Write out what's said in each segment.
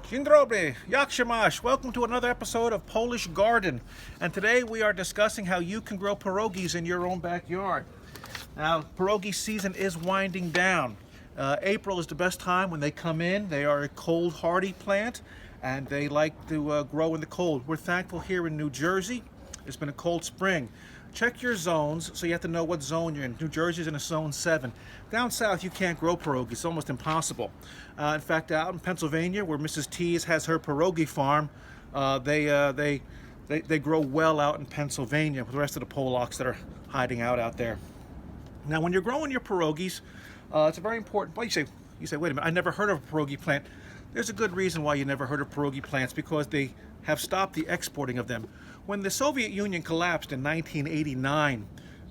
Dzień dobry, jak się masz? Welcome to another episode of Polish Garden. And today we are discussing how you can grow pierogies in your own backyard. Now, pierogi season is winding down. April is the best time when they come in. They are a cold hardy plant and they like to grow in the cold. We're thankful here in New Jersey. It's been a cold spring. Check your zones so you have to know what zone you're in. New Jersey's in a zone 7. Down south you can't grow pierogi. It's almost impossible. In fact, out in Pennsylvania where Mrs. Tees has her pierogi farm, they grow well out in Pennsylvania with the rest of the Polacks that are hiding out there. Now when you're growing your pierogies, it's a very important, well, you say, wait a minute, I never heard of a pierogi plant. There's a good reason why you never heard of pierogi plants, because they have stopped the exporting of them. When the Soviet Union collapsed in 1989,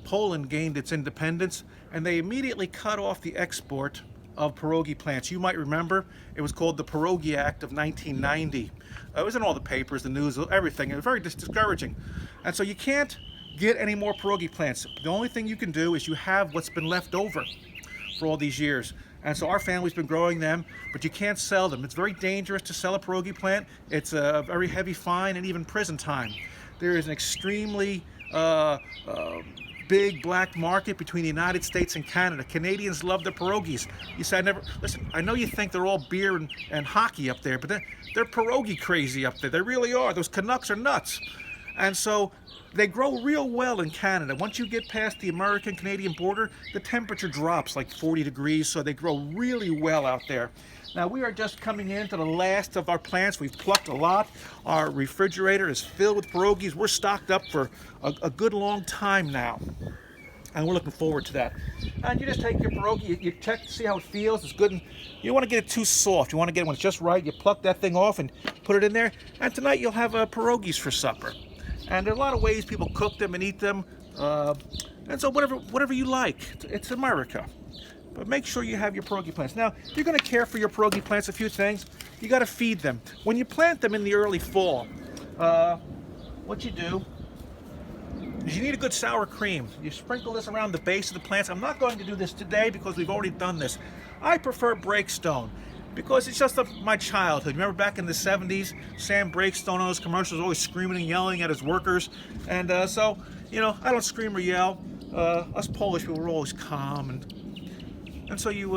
Poland gained its independence and they immediately cut off the export of pierogi plants. You might remember it was called the Pierogi Act of 1990. It was in all the papers, the news, everything. It was very discouraging. And so you can't get any more pierogi plants. The only thing you can do is you have what's been left over for all these years. And so our family's been growing them, but you can't sell them. It's very dangerous to sell a pierogi plant. It's a very heavy fine and even prison time. There is an extremely big black market between the United States and Canada. Canadians love the pierogies. You say, listen, I know you think they're all beer and hockey up there, but they're pierogi crazy up there. They really are. Those Canucks are nuts. And so they grow real well in Canada. Once you get past the American-Canadian border, the temperature drops like 40 degrees, so they grow really well out there. Now we are just coming into the last of our plants. We've plucked a lot. Our refrigerator is filled with pierogies. We're stocked up for a good long time now. And we're looking forward to that. And you just take your pierogi, you check to see how it feels. It's good. And you don't want to get it too soft. You want to get it when it's just right. You pluck that thing off and put it in there. And tonight you'll have pierogies for supper. And there are a lot of ways people cook them and eat them. And so whatever you like. It's America. But make sure you have your pierogi plants. Now, if you're going to care for your pierogi plants, a few things. You got to feed them. When you plant them in the early fall, what you do is you need a good sour cream. You sprinkle this around the base of the plants. I'm not going to do this today because we've already done this. I prefer Breakstone because it's just my childhood. Remember back in the 70s, Sam Breakstone on those commercials always screaming and yelling at his workers. And so, I don't scream or yell. Us Polish people are always calm. And so you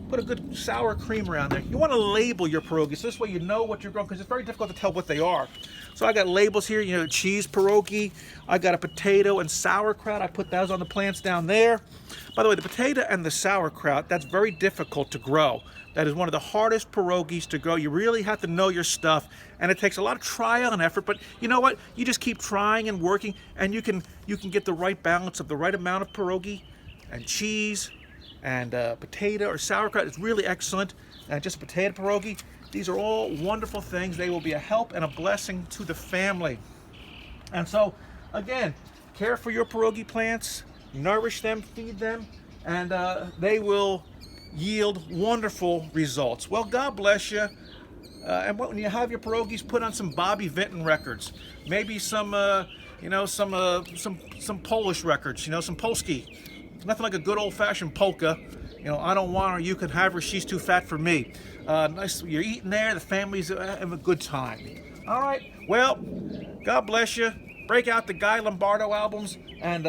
put a good sour cream around there. You want to label your pierogies. So this way you know what you're growing, because it's very difficult to tell what they are. So I got labels here, cheese pierogi. I got a potato and sauerkraut. I put those on the plants down there. By the way, the potato and the sauerkraut, that's very difficult to grow. That is one of the hardest pierogies to grow. You really have to know your stuff, and it takes a lot of trial and effort, but you know what? You just keep trying and working, and you can get the right balance of the right amount of pierogi and cheese and potato or sauerkraut. Is really excellent. And just a potato pierogi. These are all wonderful things. They will be a help and a blessing to the family. And so, again, care for your pierogi plants, nourish them, feed them, and they will yield wonderful results. Well, God bless you. And when you have your pierogies, put on some Bobby Vinton records. Maybe some Polish records. Some Polski. Nothing like a good old-fashioned polka. I don't want her, you can have her, she's too fat for me. Nice, you're eating there, the family's having a good time. All right, well, God bless you. Break out the Guy Lombardo albums and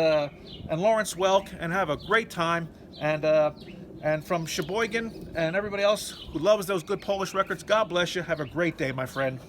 Lawrence Welk and have a great time. And from Sheboygan and everybody else who loves those good Polish records, God bless you. Have a great day, my friend.